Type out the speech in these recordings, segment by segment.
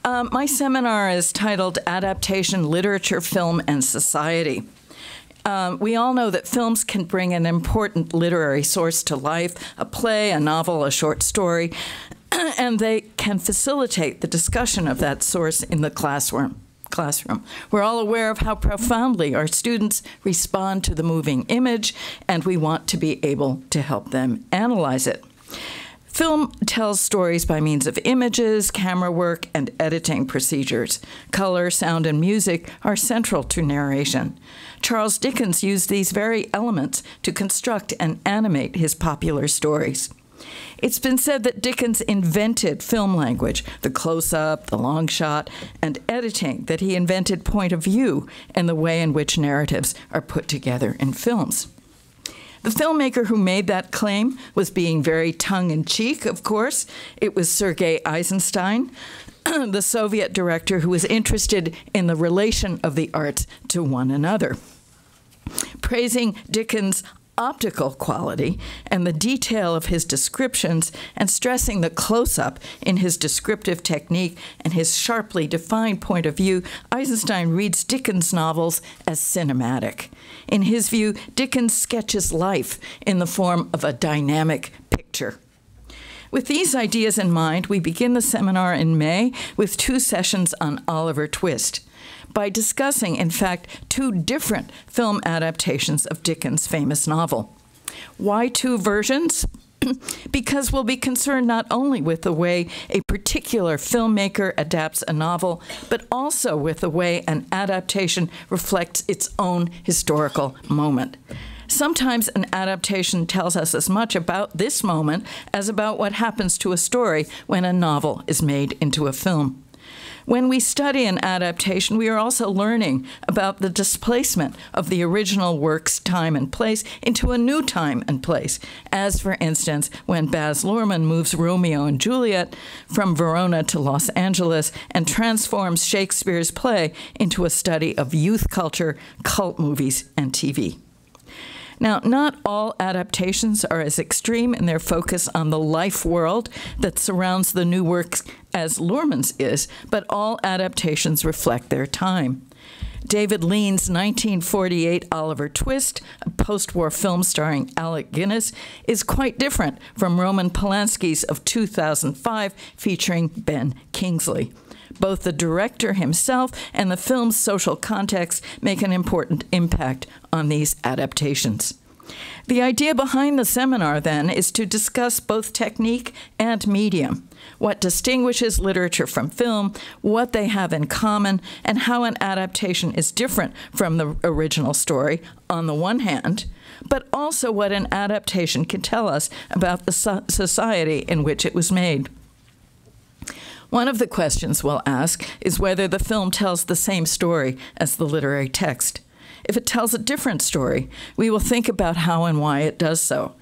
My seminar is titled Adaptation, Literature, Film, and Society. We all know that films can bring an important literary source to life, a play, a novel, a short story, and they can facilitate the discussion of that source in the classroom. We're all aware of how profoundly our students respond to the moving image, and we want to be able to help them analyze it. Film tells stories by means of images, camera work, and editing procedures. Color, sound, and music are central to narration. Charles Dickens used these very elements to construct and animate his popular stories. It's been said that Dickens invented film language, the close-up, the long shot, and editing, that he invented point of view and the way in which narratives are put together in films. The filmmaker who made that claim was being very tongue-in-cheek, of course. It was Sergei Eisenstein, the Soviet director who was interested in the relation of the arts to one another. Praising Dickens' optical quality and the detail of his descriptions, and stressing the close-up in his descriptive technique and his sharply defined point of view, Eisenstein reads Dickens' novels as cinematic. In his view, Dickens sketches life in the form of a dynamic picture. With these ideas in mind, we begin the seminar in May with 2 sessions on Oliver Twist, by discussing, in fact, 2 different film adaptations of Dickens' famous novel. Why 2 versions? Because we'll be concerned not only with the way a particular filmmaker adapts a novel, but also with the way an adaptation reflects its own historical moment. Sometimes an adaptation tells us as much about this moment as about what happens to a story when a novel is made into a film. When we study an adaptation, we are also learning about the displacement of the original work's time and place into a new time and place, as, for instance, when Baz Luhrmann moves Romeo and Juliet from Verona to Los Angeles and transforms Shakespeare's play into a study of youth culture, cult movies, and TV. Now, not all adaptations are as extreme in their focus on the life world that surrounds the new work as Luhrmann's is, but all adaptations reflect their time. David Lean's 1948 Oliver Twist, a post-war film starring Alec Guinness, is quite different from Roman Polanski's of 2005 featuring Ben Kingsley. Both the director himself and the film's social context make an important impact on these adaptations. The idea behind the seminar, then, is to discuss both technique and medium, what distinguishes literature from film, what they have in common, and how an adaptation is different from the original story, on the one hand, but also what an adaptation can tell us about the society in which it was made. One of the questions we'll ask is whether the film tells the same story as the literary text. If it tells a different story, we will think about how and why it does so.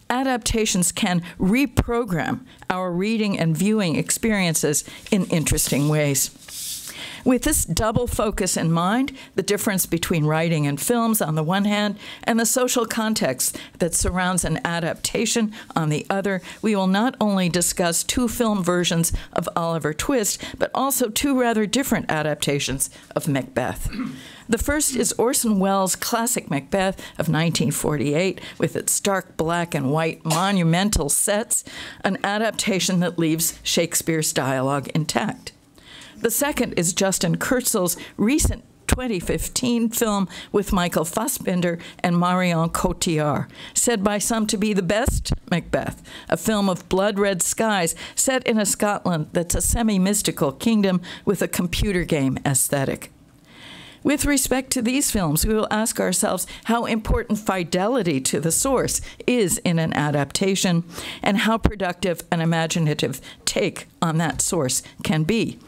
Adaptations can reprogram our reading and viewing experiences in interesting ways. With this double focus in mind, the difference between writing and films on the one hand, and the social context that surrounds an adaptation on the other, we will not only discuss 2 film versions of Oliver Twist, but also 2 rather different adaptations of Macbeth. The first is Orson Welles' classic Macbeth of 1948, with its stark black and white monumental sets, an adaptation that leaves Shakespeare's dialogue intact. The second is Justin Kurzel's recent 2015 film with Michael Fassbender and Marion Cotillard, said by some to be the best Macbeth, a film of blood-red skies set in a Scotland that's a semi-mystical kingdom with a computer game aesthetic. With respect to these films, we will ask ourselves how important fidelity to the source is in an adaptation, and how productive an imaginative take on that source can be.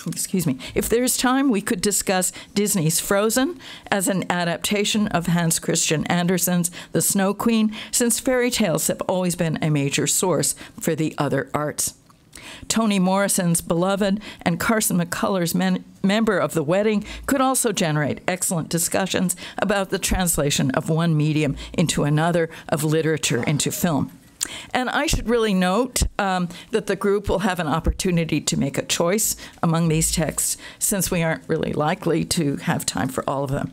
Excuse me. If there's time, we could discuss Disney's Frozen as an adaptation of Hans Christian Andersen's The Snow Queen, since fairy tales have always been a major source for the other arts. Toni Morrison's Beloved and Carson McCullers' Member of the Wedding could also generate excellent discussions about the translation of one medium into another, of literature into film. And I should really note that the group will have an opportunity to make a choice among these texts, since we aren't really likely to have time for all of them.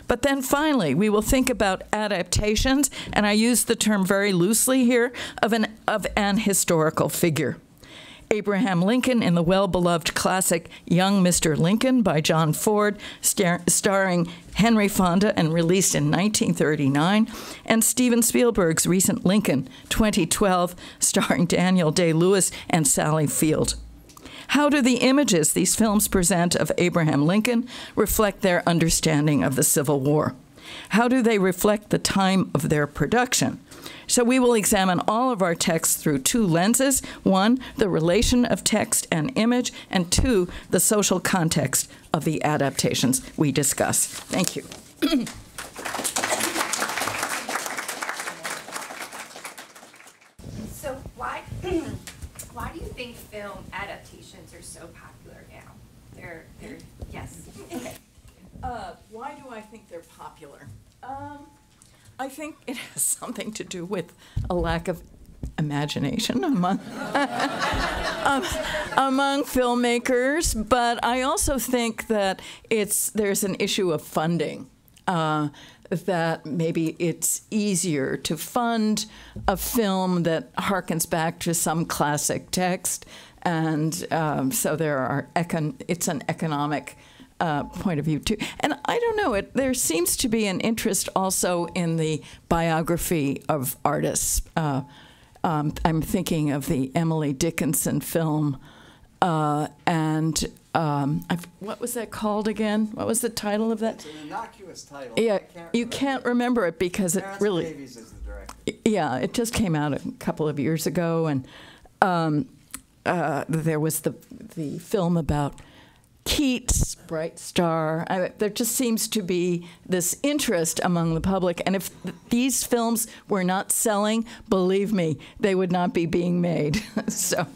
But then finally, we will think about adaptations, and I use the term very loosely here, of an historical figure. Abraham Lincoln in the well-beloved classic Young Mr. Lincoln by John Ford, starring Henry Fonda and released in 1939, and Steven Spielberg's recent Lincoln, 2012, starring Daniel Day-Lewis and Sally Field. How do the images these films present of Abraham Lincoln reflect their understanding of the Civil War? How do they reflect the time of their production? So we will examine all of our texts through two lenses. One, the relation of text and image, and two, the social context of the adaptations we discuss. Thank you. So why do you think film adaptations are so popular now? They're yes. Okay. Why do I think they're popular? I think it has something to do with a lack of imagination among among filmmakers, but I also think that there's an issue of funding. That maybe it's easier to fund a film that harkens back to some classic text, and so it's an economic point of view too. And I don't know, there seems to be an interest also in the biography of artists. I'm thinking of the Emily Dickinson film, and what was that called again? What was the title of that? It's an innocuous title. Yeah, you can't remember it because it really. Davies is the director. Yeah, it just came out a couple of years ago, and there was the film about Keats, Bright Star. There just seems to be this interest among the public, and if these films were not selling, believe me, they would not be being made. So.